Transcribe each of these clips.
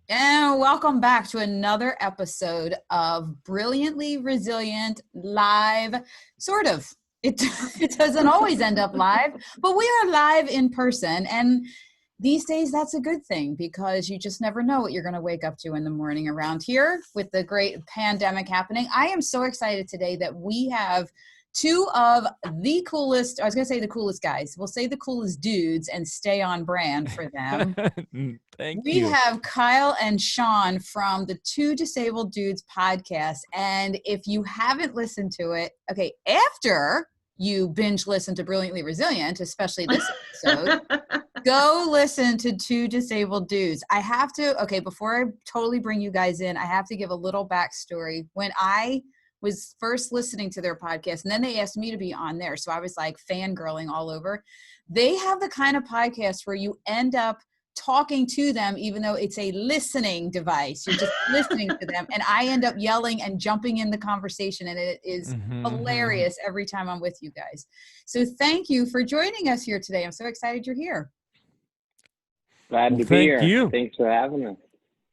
And welcome back to another episode of Brilliantly Resilient Live. Sort of. It doesn't always end up live, but we are live in person. And these days, that's a good thing because you just never know what you're going to wake up to in the morning around here with the great pandemic happening. I am so excited today that we have two of the coolest, I was going to say the coolest guys. We'll say the coolest dudes and stay on brand for them. Thank We you. have Kyle and Sean from the Two Disabled Dudes podcast. And if you haven't listened to it, okay, after you binge listen to Brilliantly Resilient, especially this episode, go listen to Two Disabled Dudes. I have to, okay, before I totally bring you guys in, I have to give a little backstory. When I was first listening to their podcast, and then they asked me to be on there, so I was like fangirling all over. They have the kind of podcast where you end up talking to them, even though it's a listening device. You're just listening to them. And I end up yelling and jumping in the conversation. And it is hilarious every time I'm with you guys. So thank you for joining us here today. I'm so excited you're here. Glad to be here. You. Thanks for having us.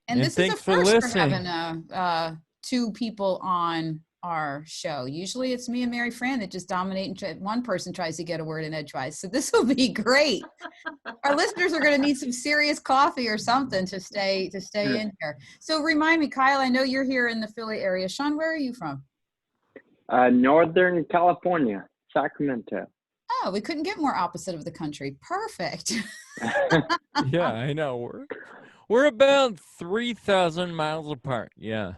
And this is the first for having two people on our show. Usually it's me and Mary Fran that just dominate and one person tries to get a word in edgewise. So this will be great. Our listeners are going to need some serious coffee or something to stay in here. So remind me, Kyle, I know you're here in the Philly area. Sean, where are you from? Northern California, Sacramento. Oh, we couldn't get more opposite of the country. Perfect. Yeah, I know. We're about 3,000 miles apart. Yeah.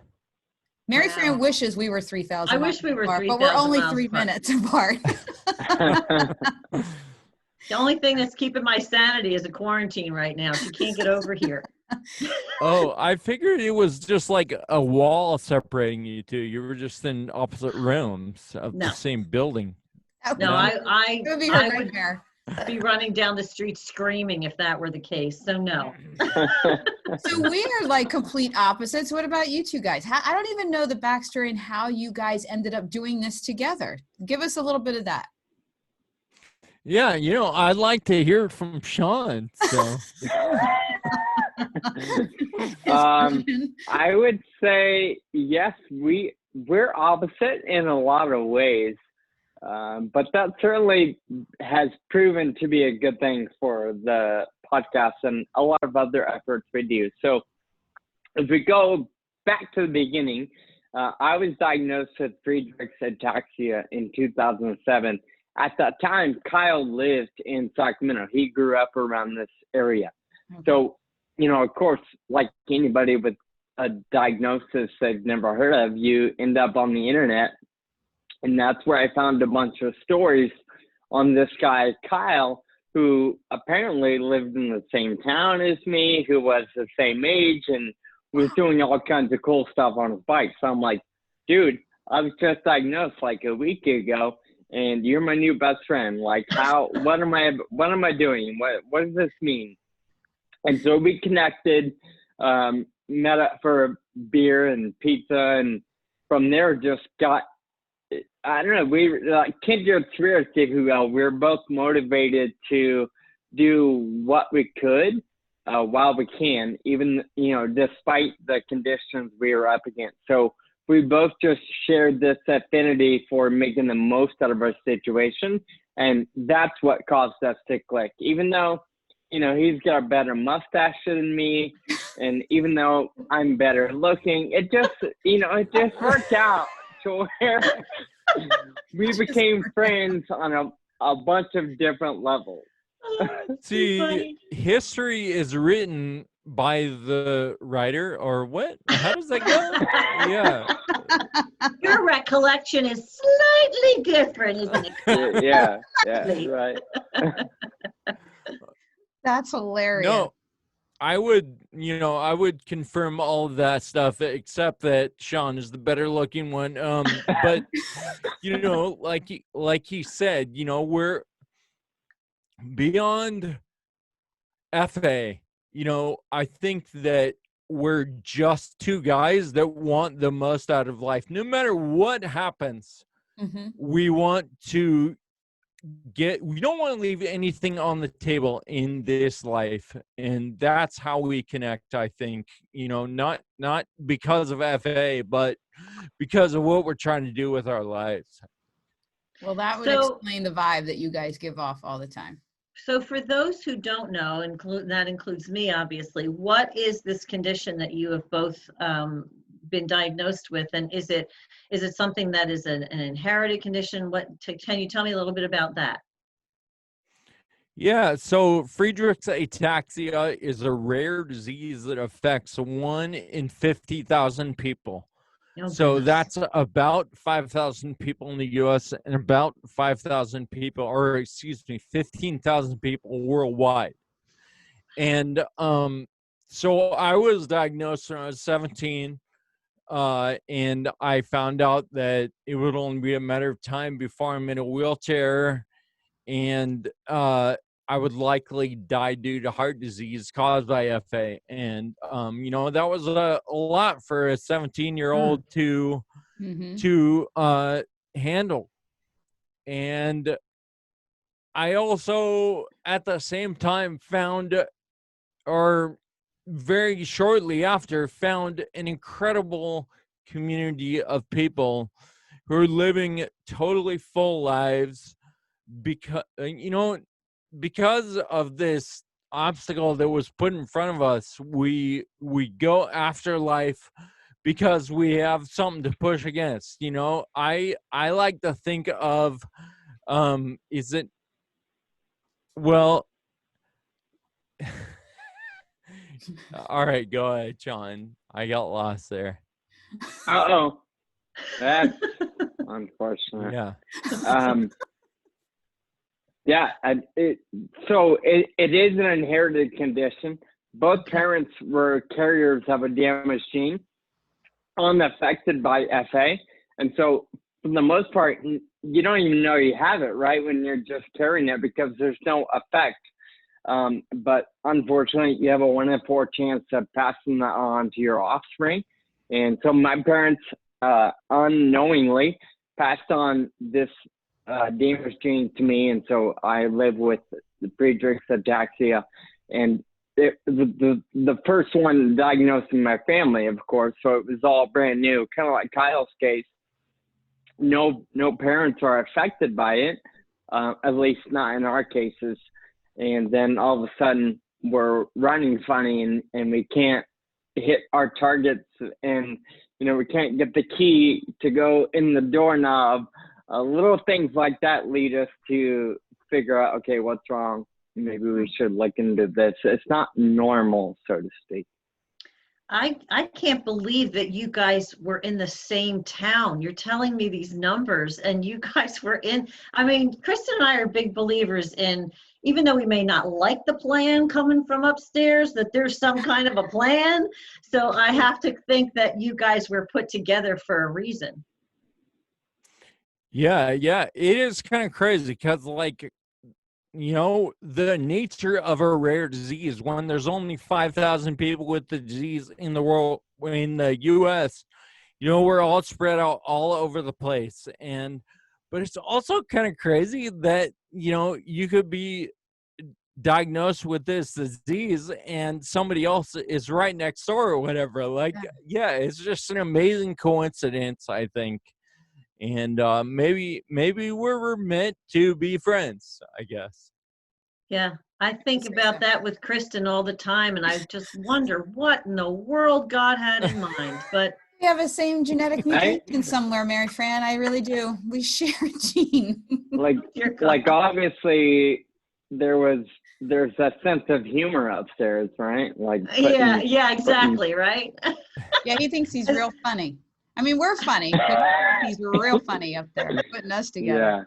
Mary Fran wishes we were 3,000 I wish we were apart, 3,000 but we're only miles 3 apart. minutes apart. The only thing that's keeping my sanity is a quarantine right now. She can't get over here. Oh, I figured it was just like a wall separating you two. You were just in opposite rooms of the same building. No, I It would be her would nightmare. be running down the street screaming if that were the case. So no. So we are like complete opposites. What about you two guys? I don't even know the backstory and how you guys ended up doing this together. Give us a little bit of that. Yeah, I'd like to hear it from Sean. So. I would say, yes, we're opposite in a lot of ways. But that certainly has proven to be a good thing for the podcast and a lot of other efforts we do. So if we go back to the beginning, I was diagnosed with Friedreich's ataxia in 2007. At that time, Kyle lived in Sacramento. He grew up around this area. Okay. So, of course, like anybody with a diagnosis they've never heard of, you end up on the internet. And that's where I found a bunch of stories on this guy, Kyle, who apparently lived in the same town as me, who was the same age and was doing all kinds of cool stuff on his bike. So I'm like, dude, I was just diagnosed like a week ago and you're my new best friend. Like what am I doing? What does this mean? And so we connected, met up for beer and pizza, and from there just got, I don't know, we like kindred spirits, if you will. We were both motivated to do what we could while we can, even, despite the conditions we were up against. So we both just shared this affinity for making the most out of our situation. And that's what caused us to click. Even though, he's got a better mustache than me, and even though I'm better looking, it just worked out to where we became friends on a bunch of different levels. See, history is written by the writer, or what? How does that go? Yeah. Your recollection is slightly different, isn't it? Yeah, right. That's hilarious. No, I would confirm all of that stuff, except that Sean is the better looking one. But like he said, we're beyond FA. I think that we're just two guys that want the most out of life. No matter what happens, we want to we don't want to leave anything on the table in this life, and that's how we connect, I think. Not because of FA, but because of what we're trying to do with our lives. Well, that would explain the vibe that you guys give off all the time. So for those who don't know, that includes me, obviously, what is this condition that you have both been diagnosed with, and is it something that is an inherited condition? Can you tell me a little bit about that? Yeah, so Friedreich's ataxia is a rare disease that affects 1 in 50,000 people. Oh, So goodness. that's about 5,000 people in the U.S. and about 15,000 people worldwide. And so I was diagnosed when I was 17. And I found out that it would only be a matter of time before I'm in a wheelchair, and I would likely die due to heart disease caused by FA. And that was a lot for a 17-year-old to handle. And I also at the same time very shortly after, found an incredible community of people who are living totally full lives because of this obstacle that was put in front of us. We go after life because we have something to push against. I like to think of all right, go ahead, John. I got lost there. Uh-oh. That's unfortunate. Yeah. So it is an inherited condition. Both parents were carriers of a damaged gene, unaffected by FA. And so for the most part, you don't even know you have it, right, when you're just carrying it, because there's no effect. But unfortunately, you have a 1 in 4 chance of passing that on to your offspring. And so my parents unknowingly passed on this damaged gene to me. And so I live with the Friedreich's ataxia. And the first one diagnosed in my family, of course, so it was all brand new, kind of like Kyle's case. No parents are affected by it, at least not in our cases. And then all of a sudden we're running funny and we can't hit our targets, and we can't get the key to go in the doorknob. Little things like that lead us to figure out, okay, what's wrong? Maybe we should look into this. It's not normal, so to speak. I can't believe that you guys were in the same town. You're telling me these numbers, and you guys were in. I mean, Kristen and I are big believers in, even though we may not like the plan coming from upstairs, that there's some kind of a plan. So I have to think that you guys were put together for a reason. Yeah, it is kind of crazy because, the nature of a rare disease, when there's only 5,000 people with the disease in the world, in the U.S., we're all spread out all over the place. But it's also kind of crazy that, you could be diagnosed with this disease and somebody else is right next door or whatever. It's just an amazing coincidence, I think. And maybe we're meant to be friends, I guess. Yeah, I think about that with Kristen all the time, and I just wonder what in the world God had in mind. But we have the same genetic mutation somewhere, Mary Fran. I really do. We share a gene. Obviously, there's a sense of humor upstairs, right? Yeah, exactly, right? Yeah, he thinks he's real funny. I mean, we're funny, but he's real funny up there, putting us together. Yeah.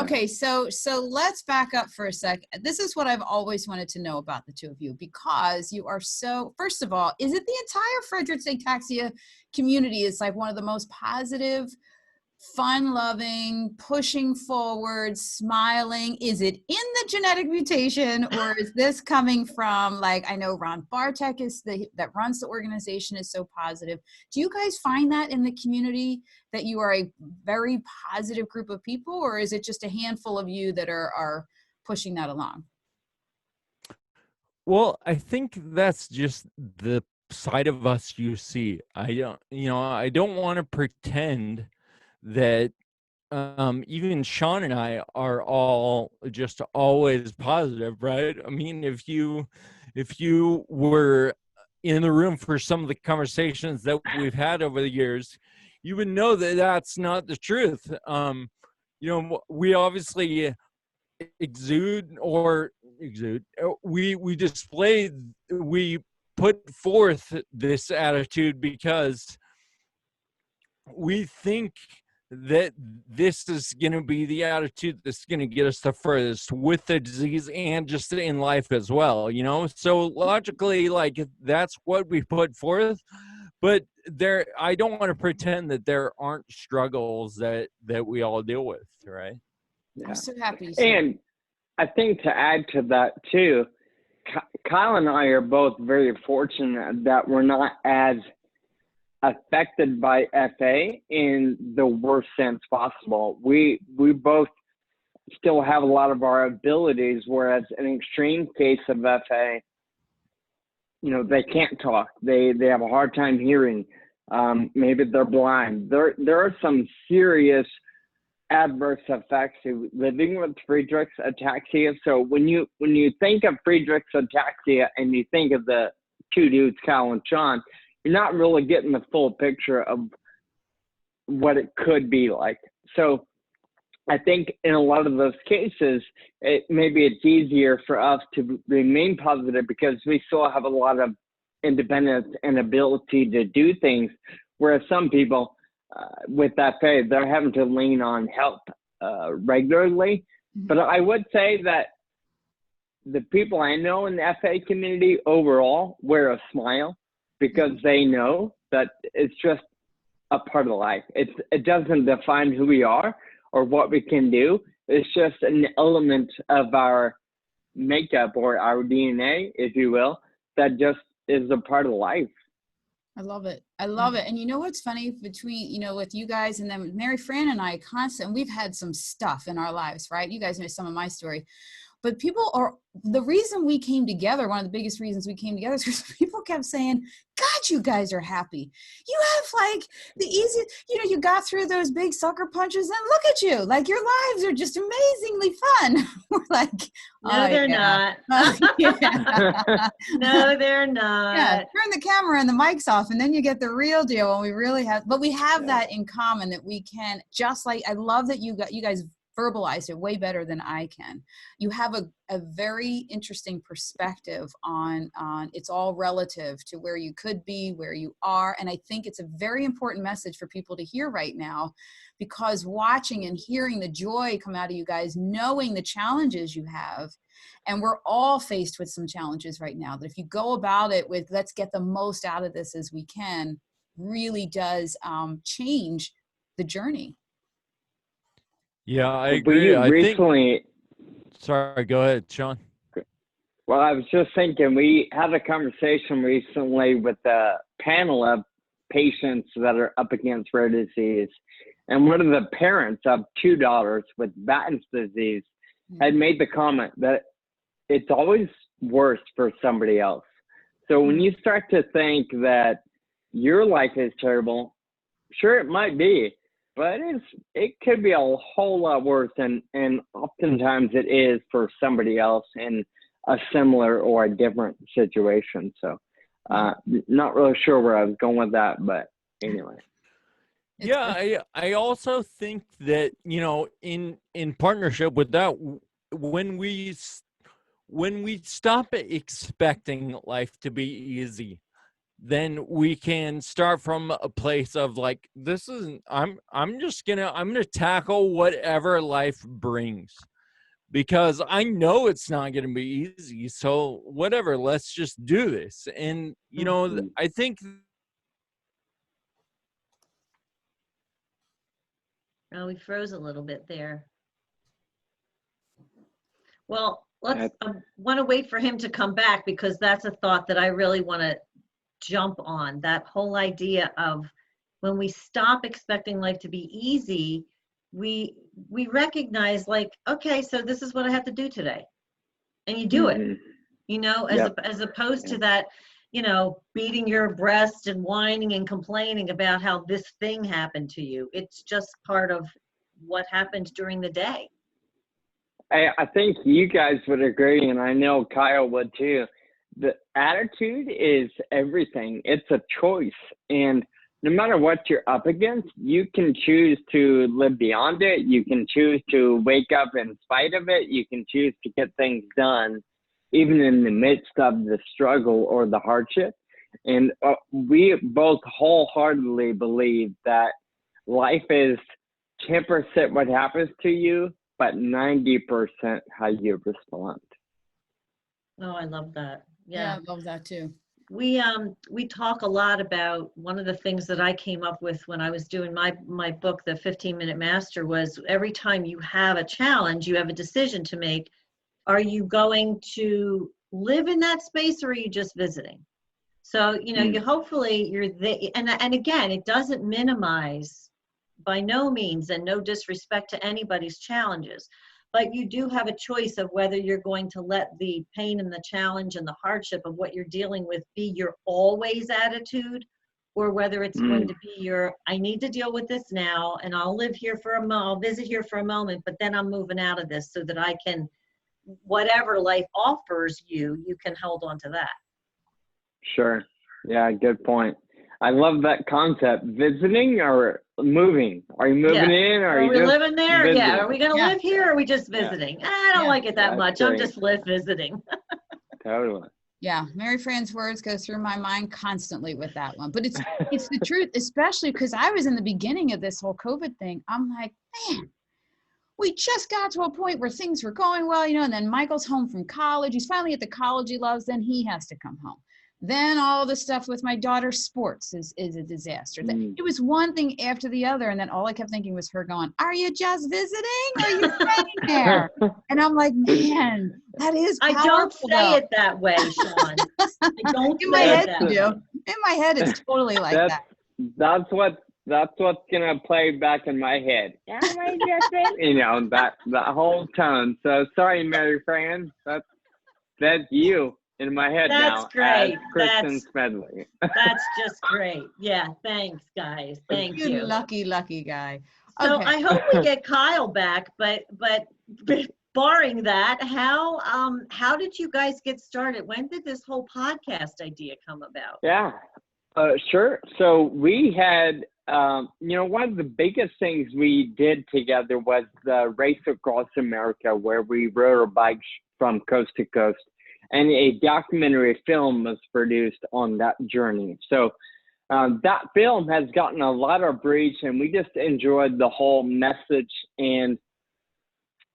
Okay, so let's back up for a sec. This is what I've always wanted to know about the two of you, because you are so, first of all, is it the entire Friedreich's ataxia community is like one of the most positive fun-loving, pushing forward, smiling? Is it in the genetic mutation, or is this coming from, like, I know Ron Bartek that runs the organization is so positive. Do you guys find that in the community, that you are a very positive group of people, or is it just a handful of you that are pushing that along? Well, I think that's just the side of us you see. I don't want to pretend that even Sean and I are all just always positive, right? I mean, if you were in the room for some of the conversations that we've had over the years, you would know that that's not the truth. We obviously we put forth this attitude because we think that this is going to be the attitude that's going to get us the furthest with the disease and just in life as well, so logically, like, that's what we put forth. But I don't want to pretend that there aren't struggles that we all deal with, right? I'm so happy. And I think to add to that too, Kyle and I are both very fortunate that we're not as affected by FA in the worst sense possible. We both still have a lot of our abilities, whereas an extreme case of FA, they can't talk. They have a hard time hearing. Maybe they're blind. There are some serious adverse effects to living with Friedreich's ataxia. So when you think of Friedreich's ataxia and you think of the two dudes, Kyle and Sean, you're not really getting the full picture of what it could be like. So I think in a lot of those cases, maybe it's easier for us to remain positive because we still have a lot of independence and ability to do things, whereas some people with that phase, they're having to lean on help regularly. Mm-hmm. But I would say that the people I know in the FA community overall wear a smile because they know that it's just a part of life. It doesn't define who we are or what we can do. It's just an element of our makeup or our DNA, if you will, that just is a part of life. I love it. I love it. And you know what's funny between, with you guys and then Mary Fran and I we've had some stuff in our lives, right? You guys know some of my story. But the reason we came together, one of the biggest reasons we came together is because people kept saying, God, you guys are happy. You have like the easiest, you got through those big sucker punches and look at you. Like your lives are just amazingly fun. We're like, no, they're not. No, they're not. Yeah, turn the camera and the mics off and then you get the real deal when we really have, but we have that in common that we can just like, I love that you guys verbalized it way better than I can. You have a very interesting perspective on it's all relative to where you could be, where you are. And I think it's a very important message for people to hear right now, because watching and hearing the joy come out of you guys, knowing the challenges you have, and we're all faced with some challenges right now, that if you go about it with, let's get the most out of this as we can, really does change the journey. Yeah, I agree. Sorry, go ahead, Sean. Well, I was just thinking, we had a conversation recently with a panel of patients that are up against rare disease. And one of the parents of two daughters with Bryant disease had made the comment that it's always worse for somebody else. So when you start to think that your life is terrible, sure, it might be. But it could be a whole lot worse, and oftentimes it is for somebody else in a similar or a different situation. So not really sure where I was going with that, but anyway. Yeah, I also think that, in partnership with that, when we stop expecting life to be easy, then we can start from a place of like, I'm gonna tackle whatever life brings, because I know it's not gonna be easy. So whatever, let's just do this. And I think Oh, we froze a little bit there. Well, let's, I want to wait for him to come back, because that's a thought that I really want to jump on. That whole idea of when we stop expecting life to be easy, we recognize, like, okay, so this is what I have to do today. And you do it, as opposed to that, beating your breast and whining and complaining about how this thing happened to you. It's just part of what happened during the day. I think you guys would agree, and I know Kyle would too. The attitude is everything. It's a choice. And no matter what you're up against, you can choose to live beyond it. You can choose to wake up in spite of it. You can choose to get things done, even in the midst of the struggle or the hardship. And we both wholeheartedly believe that life is 10% what happens to you, but 90% how you respond. Oh, I love that. Yeah, I love that too. We talk a lot about, one of the things that I came up with when I was doing my book, The 15-Minute Master, was every time you have a challenge, you have a decision to make. Are you going to live in that space, or are you just visiting? So, you hopefully you're there. And again, it doesn't minimize, by no means, and no disrespect to anybody's challenges, but you do have a choice of whether you're going to let the pain and the challenge and the hardship of what you're dealing with be your always attitude, or whether it's going to be your, I need to deal with this now, and I'll live here I'll visit here for a moment, but then I'm moving out of this so that I can, whatever life offers you, you can hold on to that. Sure. Yeah, good point. I love that concept. Visiting or moving? Are you moving in? Or are we living there? Visiting? Yeah. Are we going to live here, or are we just visiting? I don't like it that much. Great. I'm just visiting. Totally. Yeah, Mary Fran's words go through my mind constantly with that one. But it's the truth, especially because I was in the beginning of this whole COVID thing. I'm like, man, we just got to a point where things were going well, and then Michael's home from college. He's finally at the college he loves. Then he has to come home. Then all the stuff with my daughter's sports is a disaster. It was one thing after the other. And then all I kept thinking was her going, are you just visiting, or are you staying there? And I'm like, man, that is powerful. I don't say it that way, Sean. I don't in my head, you do. In my head, it's totally like that. That's what's gonna play back in my head. Am I just that whole tone. So sorry, Mary Fran. That's you in my head now. That's great. Kristen Smedley. That's just great. Yeah, thanks, guys. Thank you. You lucky guy. So okay. I hope we get Kyle back, but barring that, how did you guys get started? When did this whole podcast idea come about? Yeah, sure. So we had, one of the biggest things we did together was the race across America, where we rode our bikes from coast to coast. And a documentary film was produced on that journey. So that film has gotten a lot of reach, and we just enjoyed the whole message and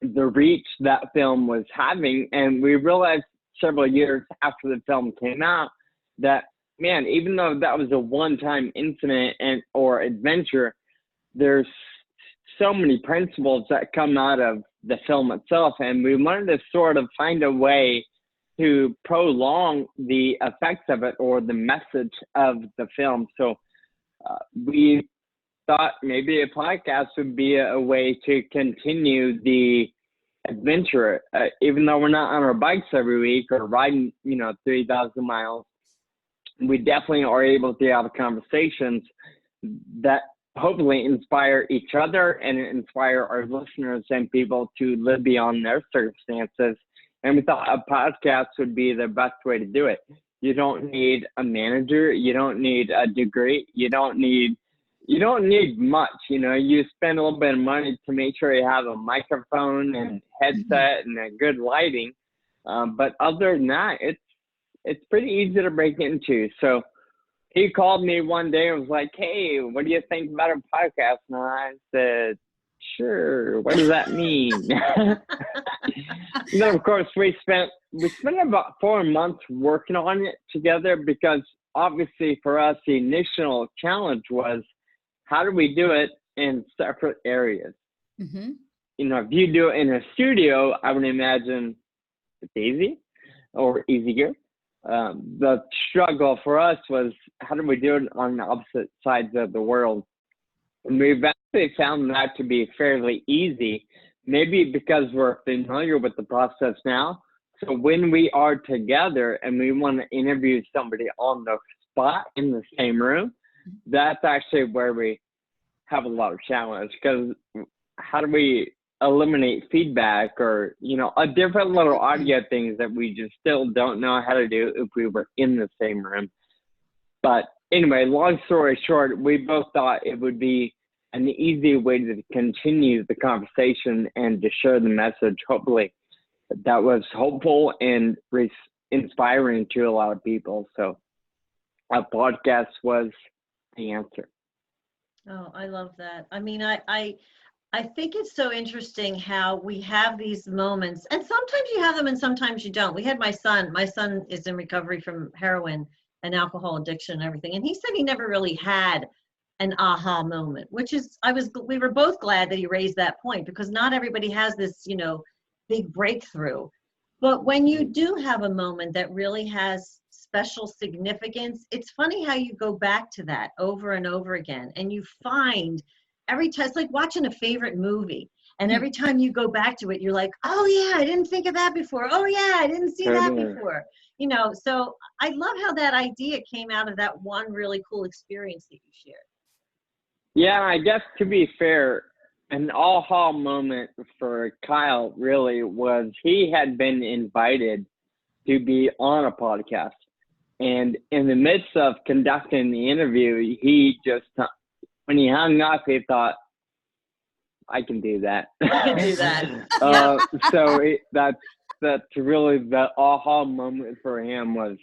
the reach that film was having. And we realized several years after the film came out that, man, even though that was a one-time incident or adventure, there's so many principles that come out of the film itself. And we wanted to sort of find a way to prolong the effects of it, or the message of the film. So we thought maybe a podcast would be a way to continue the adventure, even though we're not on our bikes every week or riding, 3,000 miles. We definitely are able to have conversations that hopefully inspire each other and inspire our listeners and people to live beyond their circumstances. And we thought a podcast would be the best way to do it. You don't need a manager. You don't need a degree. You don't need much. You spend a little bit of money to make sure you have a microphone and headset and a good lighting. But other than that, it's pretty easy to break into. So he called me one day and was like, "Hey, what do you think about a podcast?" And I said, "Sure. What does that mean?" And then, of course, we spent about 4 months working on it together, because obviously for us, the initial challenge was, how do we do it in separate areas. Mm-hmm. You know, if you do it in a studio, I would imagine it's easy or easier. The struggle for us was, how do we do it on the opposite sides of the world? And we've actually found that to be fairly easy, maybe because we're familiar with the process now. So when we are together and we want to interview somebody on the spot in the same room, that's actually where we have a lot of challenge, because how do we eliminate feedback or, you know, a different little audio things that we just still don't know how to do if we were in the same room. But anyway, long story short, we both thought it would be an easy way to continue the conversation and to share the message, hopefully, that was hopeful and inspiring to a lot of people. So a podcast was the answer. Oh, I love that. I mean, I think it's so interesting how we have these moments, and sometimes you have them and sometimes you don't. We had my son. My son is in recovery from heroin and alcohol addiction and everything, and he said he never really had an aha moment, which is, we were both glad that he raised that point, because not everybody has this, you know, big breakthrough. But when you do have a moment that really has special significance, it's funny how you go back to that over and over again, and you find every time, it's like watching a favorite movie, and every time you go back to it, you're like, oh yeah, I didn't think of that before. Oh yeah, I didn't see that before. You know, so I love how that idea came out of that one really cool experience that you shared. Yeah, I guess to be fair, an aha moment for Kyle really was he had been invited to be on a podcast. And in the midst of conducting the interview, he just, when he hung up, he thought, I can do that. I can do that. So that's really the aha moment for him was,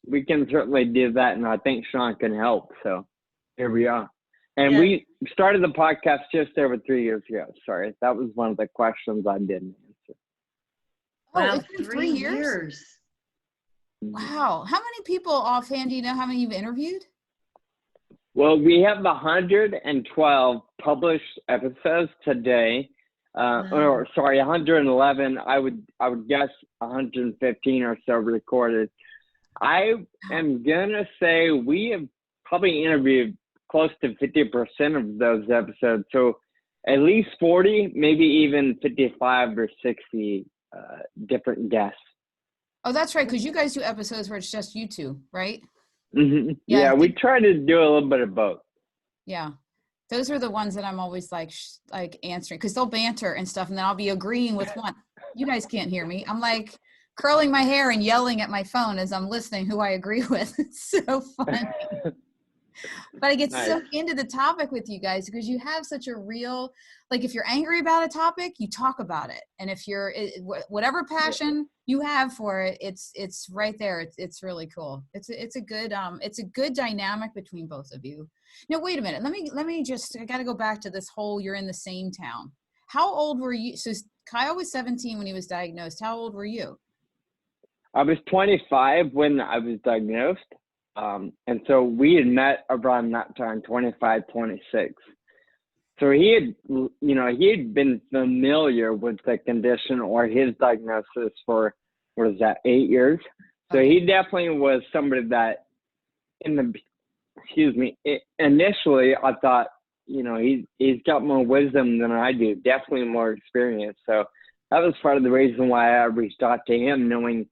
we can certainly do that, and I think Sean can help. So here we are. And we started the podcast just over 3 years ago. Sorry, that was one of the questions I didn't answer. Wow, it's been 3 years? Wow. How many people offhand do you know how many you've interviewed? Well, we have 112 published episodes today. Or sorry, 111. I would guess 115 or so recorded. I am gonna say we have probably interviewed close to 50% of those episodes. So at least 40, maybe even 55 or 60 different guests. Oh, that's right, because you guys do episodes where it's just you two, right? Mm-hmm. Yeah, we try to do a little bit of both. Yeah. Those are the ones that I'm always like answering, because they'll banter and stuff, and then I'll be agreeing with one. You guys can't hear me. I'm like curling my hair and yelling at my phone as I'm listening who I agree with. It's so funny. But I get so into the topic with you guys because you have such a real, like if you're angry about a topic, you talk about it. And if you're, whatever passion you have for it, it's right there. It's really cool. It's a good dynamic between both of you. Now, wait a minute. Let me just, I got to go back to this whole, you're in the same town. How old were you? So Kyle was 17 when he was diagnosed. How old were you? I was 25 when I was diagnosed. And so we had met around that time, 25, 26. So he had been familiar with the condition or his diagnosis for, 8 years. So he definitely was somebody that initially I thought, he's got more wisdom than I do, definitely more experience. So that was part of the reason why I reached out to him, knowing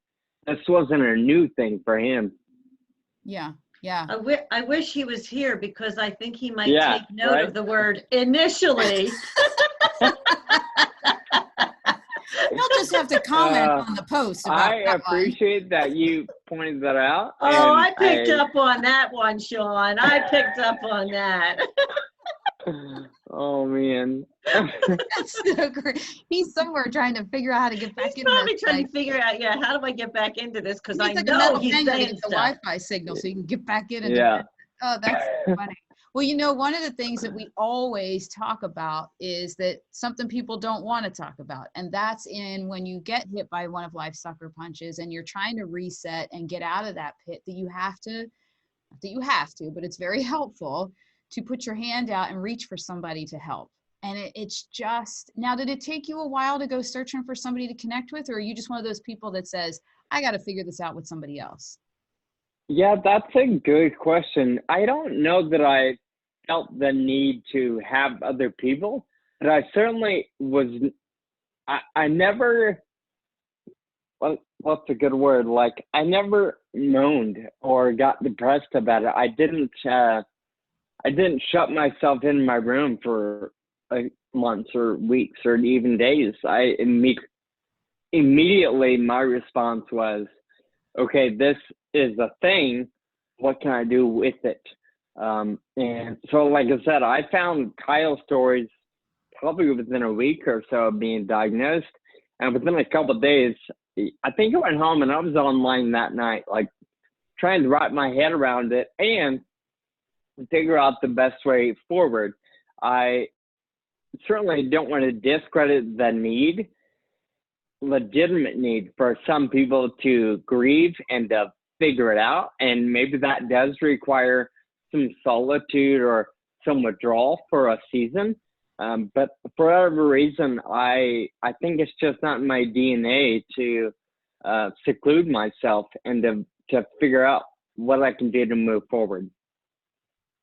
this wasn't a new thing for him. Yeah. I wish he was here because I think he might take note of the word initially. He'll just have to comment on the post. I appreciate that you pointed that out. Oh, I picked up on that one, Sean. I picked up on that. Oh, man. That's so great. He's somewhere trying to figure out how to get back into this. He's probably trying to figure out, how do I get back into this? Because I like know he's saying the Wi-Fi signal so you can get back in. Oh, that's so funny. Well, one of the things that we always talk about is that something people don't want to talk about. And that's when you get hit by one of life's sucker punches and you're trying to reset and get out of that pit, that you have to, but it's very helpful to put your hand out and reach for somebody to help. And it's just, now, did it take you a while to go searching for somebody to connect with, or are you just one of those people that says, I got to figure this out with somebody else? Yeah, that's a good question. I don't know that I felt the need to have other people, but I certainly was, I never, what's a good word? Like, I never moaned or got depressed about it. I didn't shut myself in my room for months or weeks or even days. Immediately my response was, okay, this is a thing. What can I do with it? And so, like I said, I found Kyle's stories probably within a week or so of being diagnosed. And within a couple of days, I think I went home and I was online that night, like trying to wrap my head around it and figure out the best way forward. I certainly don't want to discredit the legitimate need for some people to grieve and to figure it out. And maybe that does require some solitude or some withdrawal for a season. But for whatever reason, I think it's just not in my DNA to seclude myself and to figure out what I can do to move forward.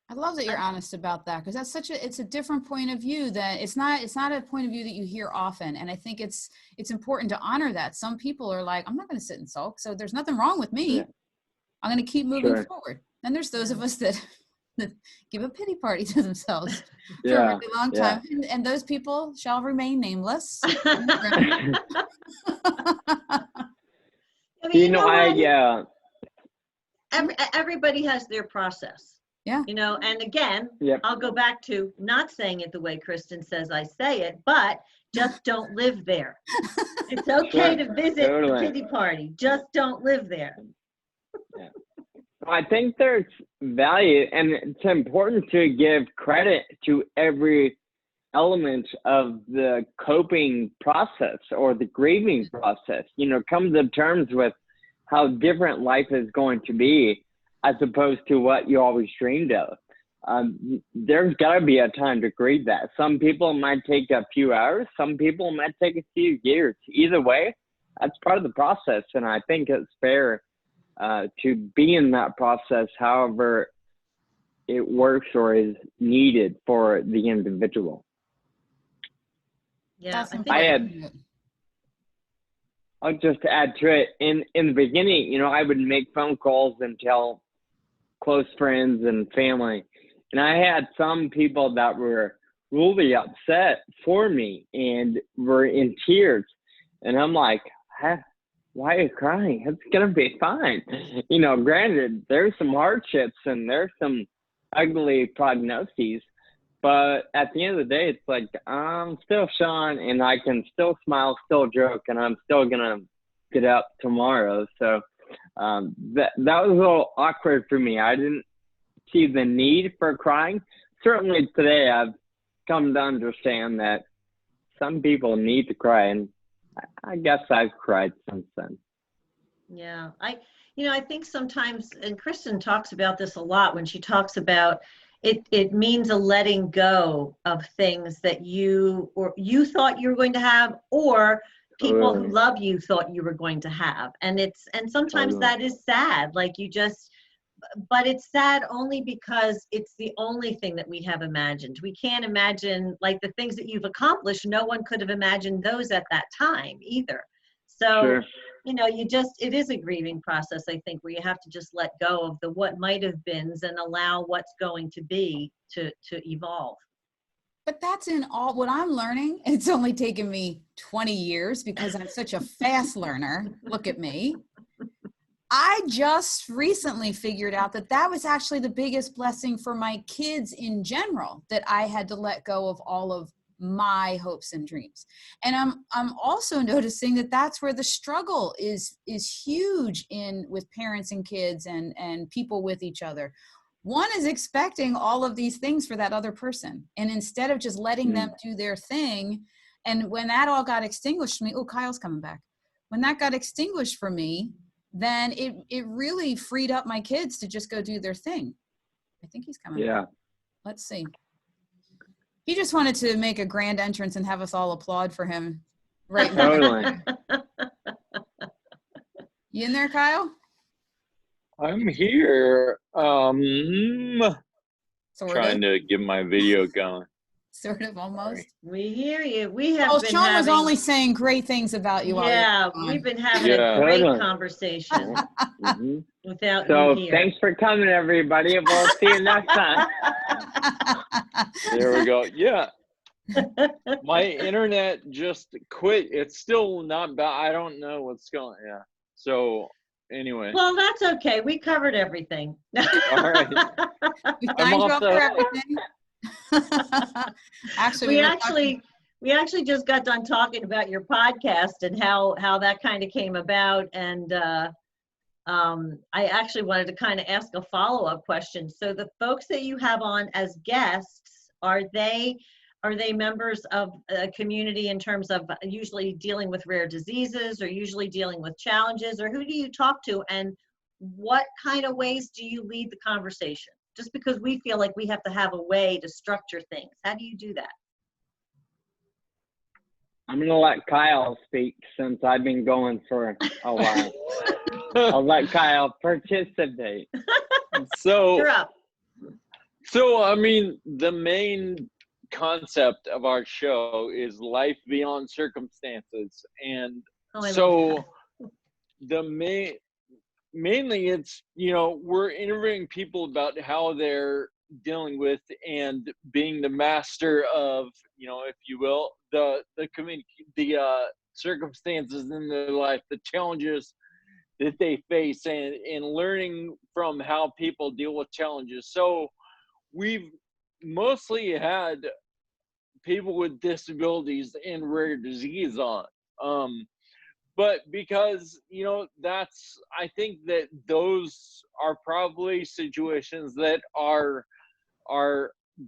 I love that you're honest about that, because that's it's a different point of view that it's not a point of view that you hear often. And I think it's important to honor that. Some people are like, I'm not going to sit and sulk, so there's nothing wrong with me. Yeah. I'm going to keep moving forward. And there's those of us that give a pity party to themselves for a really long time. And those people shall remain nameless. Everybody has their process. Yeah. You know, and again, I'll go back to not saying it the way Kristen says I say it, but just don't live there. It's okay to visit the pity party. Just don't live there. Yeah. I think there's value, and it's important to give credit to every element of the coping process or the grieving process. You know, come to terms with how different life is going to be as opposed to what you always dreamed of. There's got to be a time to grieve that. Some people might take a few hours. Some people might take a few years. Either way, that's part of the process, and I think it's fair to be in that process however it works or is needed for the individual. Yeah, I'll just add to it. In the beginning, you know, I would make phone calls and tell close friends and family. And I had some people that were really upset for me and were in tears. And I'm like, why are you crying? It's going to be fine. You know, granted, there's some hardships and there's some ugly prognoses. But at the end of the day, it's like, I'm still Sean and I can still smile, still joke, and I'm still going to get up tomorrow. So that was a little awkward for me. I didn't see the need for crying. Certainly today I've come to understand that some people need to cry, and I guess I've cried since then. Yeah, I think sometimes, and Kristen talks about this a lot when she talks about it means a letting go of things that you thought you were going to have, or people who love you thought you were going to have. And sometimes that is sad. Like but it's sad only because it's the only thing that we have imagined. We can't imagine, like, the things that you've accomplished. No one could have imagined those at that time either. So, you know, it is a grieving process, I think, where you have to just let go of the what might have beens and allow what's going to be to evolve. But that's in all what I'm learning. It's only taken me 20 years because I'm such a fast learner. Look at me. I just recently figured out that was actually the biggest blessing for my kids in general, that I had to let go of all of my hopes and dreams. And I'm also noticing that that's where the struggle is huge with parents and kids and people with each other. One is expecting all of these things for that other person. And instead of just letting them do their thing, and when that all got extinguished for me, Kyle's coming back. When that got extinguished for me, then it really freed up my kids to just go do their thing. I think he's coming back. Let's see. He just wanted to make a grand entrance and have us all applaud for him. Right now. Totally. You in there, Kyle? I'm here. Sort Trying to get my video going. Sort of, almost. Sorry. We hear you. We have Well, been Sean was having, only saying great things about you. yeah, while we've been having a Yeah. great Totally. conversation Mhm. without So you here. thanks for coming, everybody. We'll see you next time. There we go. Yeah. My internet just quit. It's still not bad. I don't know what's going. Yeah. So anyway. Well, that's okay. We covered everything. All right. We I'm signed you off up the for hook. everything. Actually, we actually just got done talking about your podcast and how that kind of came about, and I actually wanted to kind of ask a follow-up question. So the folks that you have on as guests, are they members of a community in terms of usually dealing with rare diseases, or usually dealing with challenges, or who do you talk to, and what kind of ways do you lead the conversation? Just because we feel like we have to have a way to structure things. How do you do that? I'm going to let Kyle speak since I've been going for a while. I'll let Kyle participate. So You're up. So, I mean, the main concept of our show is life beyond circumstances. And Oh, I love so the mainly it's, we're interviewing people about how they're dealing with and being the master of, if you will, the circumstances in their life, the challenges that they face, and learning from how people deal with challenges. So we've mostly had people with disabilities and rare disease on. But because, I think that those are probably situations that are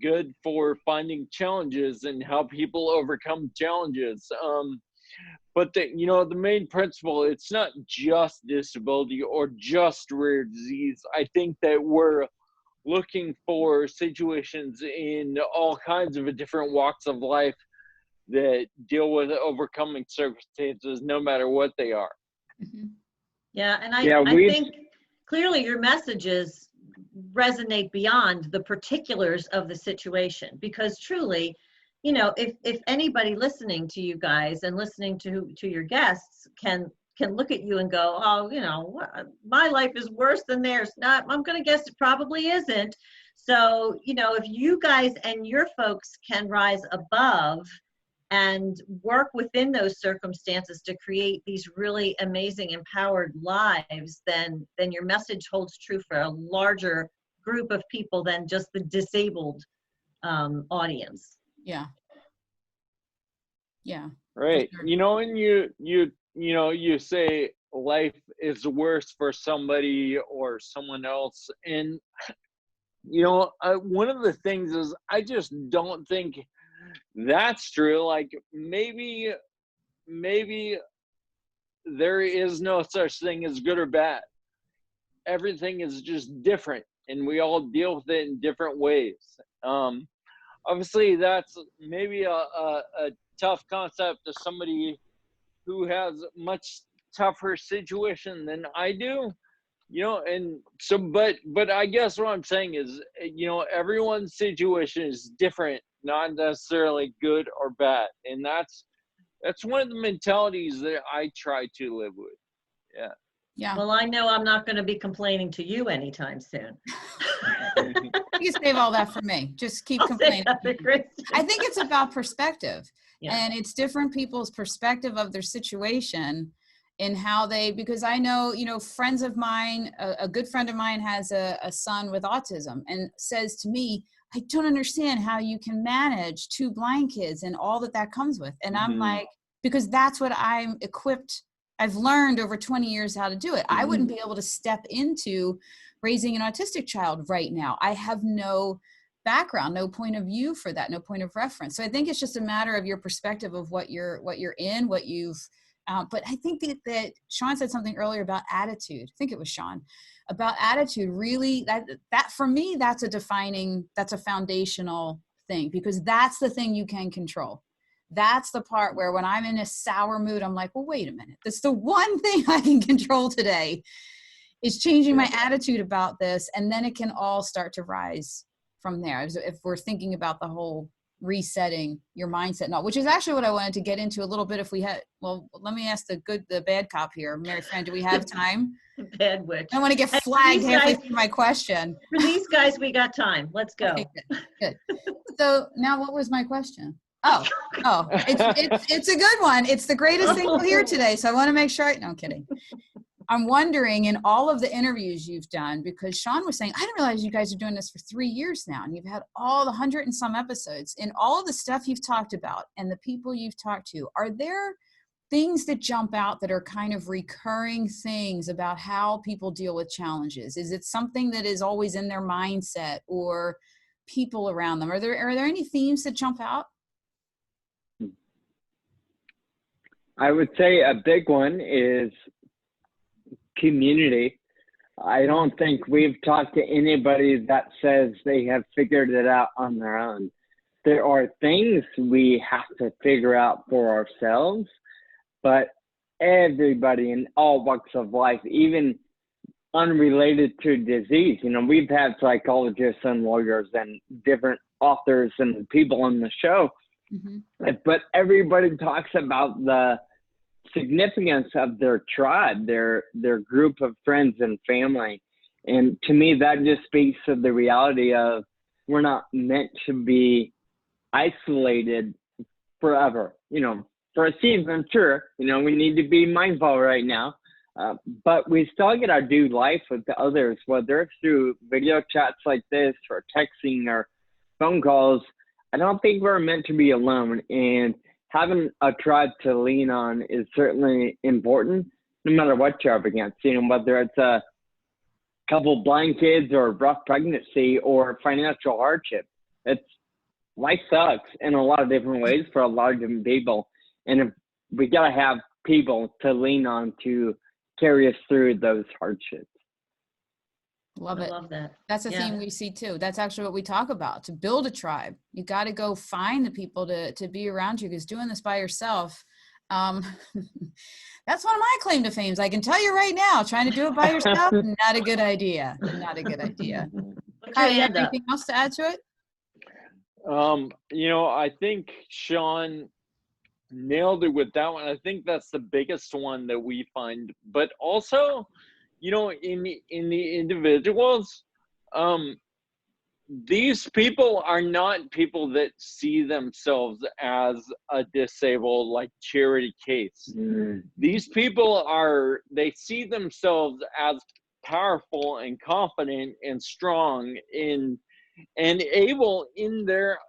good for finding challenges and how people overcome challenges. But the main principle, it's not just disability or just rare disease. I think that we're looking for situations in all kinds of different walks of life that deal with overcoming circumstances, no matter what they are. Mm-hmm. Yeah, and I we've- think clearly your messages resonate beyond the particulars of the situation, because truly, if anybody listening to you guys and listening to your guests can look at you and go, oh, my life is worse than theirs. Not, I'm going to guess it probably isn't. So, if you guys and your folks can rise above and work within those circumstances to create these really amazing, empowered lives, then your message holds true for a larger group of people than just the disabled audience. Yeah. Yeah. Right. Sure. And you say life is worse for somebody or someone else. And, one of the things is I just don't think that's true. Like maybe there is no such thing as good or bad. Everything is just different, and we all deal with it in different ways. Obviously, that's maybe a tough concept to somebody who has much tougher situation than I do, and so, but I guess what I'm saying is, everyone's situation is different, not necessarily good or bad. And that's one of the mentalities that I try to live with. Yeah. Yeah. Well, I know I'm not going to be complaining to you anytime soon. You can save all that for me. Just keep complaining. I think it's about perspective. Yeah. And it's different people's perspective of their situation and how because I know, friends of mine, a good friend of mine has a son with autism and says to me, I don't understand how you can manage 2 blind kids and all that comes with. And I'm like, because that's what I'm equipped. I've learned over 20 years how to do it. I wouldn't be able to step into raising an autistic child right now. I have no background, no point of view for that, no point of reference. So I think it's just a matter of your perspective of what you're in, what you've But I think that Sean said something earlier about attitude. I think it was Sean about attitude. Really, that for me, that's a foundational thing, because that's the thing you can control. That's the part where when I'm in a sour mood, I'm like, well, wait a minute. That's the one thing I can control today, is changing my attitude about this. And then it can all start to rise from there. If we're thinking about the whole resetting your mindset and all, which is actually what I wanted to get into a little bit if we had. Well, let me ask the bad cop here. Mary Fran, do we have time? Bad witch. I don't want to get flagged halfway through my question. For these guys, we got time. Let's go. Okay, good. So now what was my question? Oh, it's a good one. It's the greatest thing we'll hear today. So I want to make sure no, I'm kidding. I'm wondering, in all of the interviews you've done, because Sean was saying, I didn't realize you guys are doing this for 3 years now, and you've had all the 100 and some episodes. In all of the stuff you've talked about and the people you've talked to, are there things that jump out that are kind of recurring things about how people deal with challenges? Is it something that is always in their mindset, or people around them? Are there any themes that jump out? I would say a big one is community. I don't think we've talked to anybody that says they have figured it out on their own. There are things we have to figure out for ourselves, but everybody in all walks of life, even unrelated to disease, we've had psychologists and lawyers and different authors and people on the show, but everybody talks about the significance of their tribe, their group of friends and family. And to me, that just speaks to the reality of we're not meant to be isolated forever. For a season, sure, we need to be mindful right now, but we still get our do life with the others, whether it's through video chats like this or texting or phone calls. I don't think we're meant to be alone, and having a tribe to lean on is certainly important, no matter what you're up against, whether it's a couple blind kids or rough pregnancy or financial hardship. Life sucks in a lot of different ways for a lot of different people. And we got to have people to lean on to carry us through those hardships. Love it. I love that. That's a theme we see too. That's actually what we talk about. To build a tribe, you got to go find the people to be around you, because doing this by yourself, that's one of my claim to fame. I can tell you right now, trying to do it by yourself, not a good idea. Not a good idea. Kyle, you have anything else to add to it? I think Sean nailed it with that one. I think that's the biggest one that we find, but also, in the individuals, these people are not people that see themselves as a disabled, charity case. These people they see themselves as powerful and confident and strong and able in their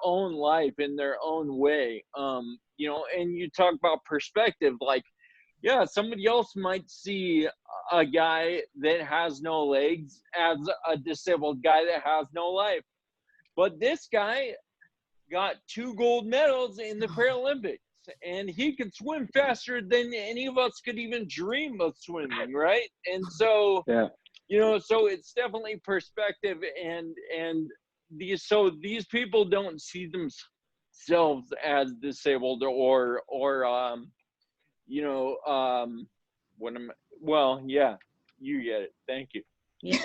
own life, in their own way. And you talk about perspective, somebody else might see a guy that has no legs as a disabled guy that has no life. But this guy got 2 gold medals in the Paralympics, and he could swim faster than any of us could even dream of swimming, right? And so, so it's definitely perspective, and these people don't see themselves as disabled or you get it. Thank you. Yeah.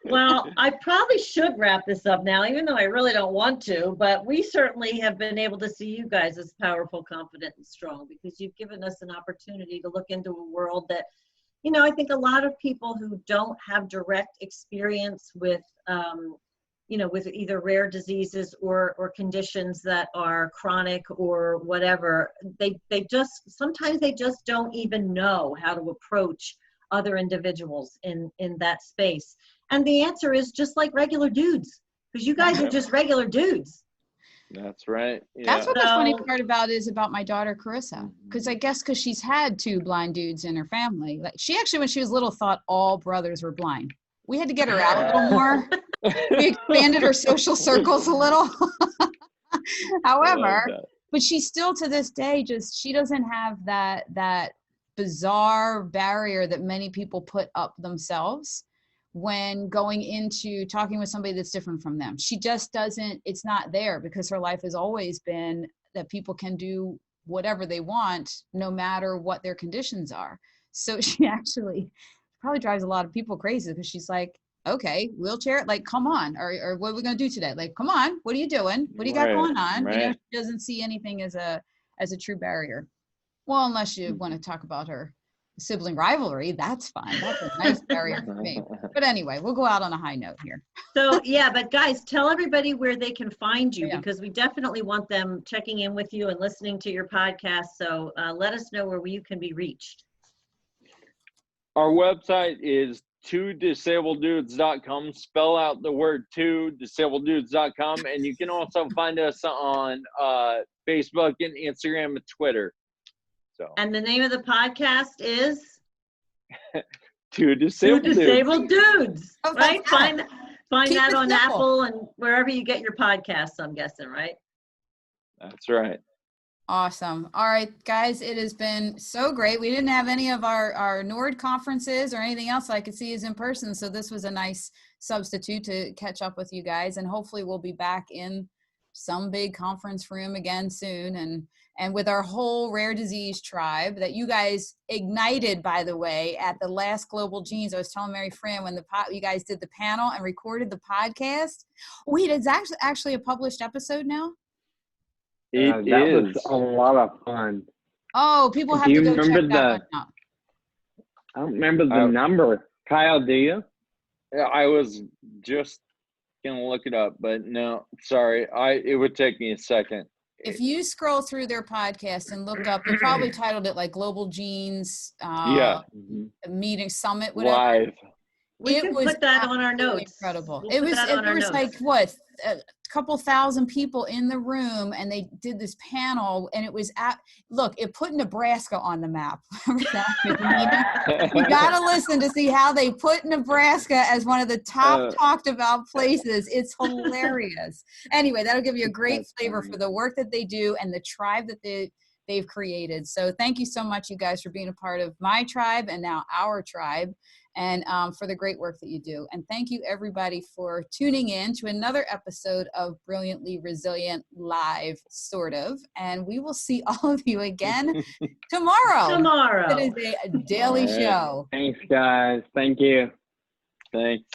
Well, I probably should wrap this up now, even though I really don't want to, but we certainly have been able to see you guys as powerful, confident, and strong, because you've given us an opportunity to look into a world that, I think a lot of people who don't have direct experience with, with either rare diseases or conditions that are chronic or whatever, sometimes they just don't even know how to approach other individuals in that space. And the answer is just like regular dudes, because you guys are just regular dudes. That's right. Yeah. That's what the funny part about my daughter Carissa, because I guess because she's had 2 blind dudes in her family. She actually, when she was little, thought all brothers were blind. We had to get her out a little more. We expanded her social circles a little. However, but she still to this day she doesn't have that bizarre barrier that many people put up themselves when going into talking with somebody that's different from them. She just doesn't, it's not there, because her life has always been that people can do whatever they want, no matter what their conditions are. So she actually probably drives a lot of people crazy, because she's like, okay, wheelchair, like, come on, or what are we going to do today? Like, come on, what are you doing? What do you got going on? Right. You know, she doesn't see anything as a true barrier. Well, unless you want to talk about her sibling rivalry, that's fine. That's a nice barrier for me. But anyway, we'll go out on a high note here. So yeah, but guys, tell everybody where they can find you, Yeah. because we definitely want them checking in with you and listening to your podcast. So let us know where you can be reached. Our website is 2disableddudes.com. Spell out the word 2disableddudes.com, and you can also find us on Facebook and Instagram and Twitter. So. And the name of the podcast is Two Disabled Dudes. Oh, Right? that's Find Keep that it on simple. Apple and wherever you get your podcasts, I'm guessing, right? That's right. Awesome. All right, guys, it has been so great. We didn't have any of our Nord conferences or anything else I could see is in person, so this was a nice substitute to catch up with you guys, and hopefully we'll be back in some big conference room again soon, and with our whole rare disease tribe that you guys ignited, by the way, at the last Global Genes. I was telling Mary Fran when you guys did the panel and recorded the podcast. Wait, it's actually a published episode now? That was a lot of fun. Oh, people have Do to you go check remember that one out. I don't remember the number. Kyle, do you? I was just gonna look it up, but no, sorry. It would take me a second. If you scroll through their podcast and look up, they probably titled it like Global Genes Meeting Summit, whatever. Live. We can put that on our absolutely notes. Incredible. We'll put that on there our was notes. like what, a couple thousand people in the room, and they did this panel, and it was look, it put Nebraska on the map. You gotta listen to see how they put Nebraska as one of the top talked about places. It's hilarious. Anyway, that'll give you a great flavor for the work that they do and the tribe that they've created. So thank you so much, you guys, for being a part of my tribe and now our tribe, and for the great work that you do. And thank you, everybody, for tuning in to another episode of Brilliantly Resilient Live, sort of. And we will see all of you again tomorrow. It is a daily show. Thanks, guys. Thank you. Thanks.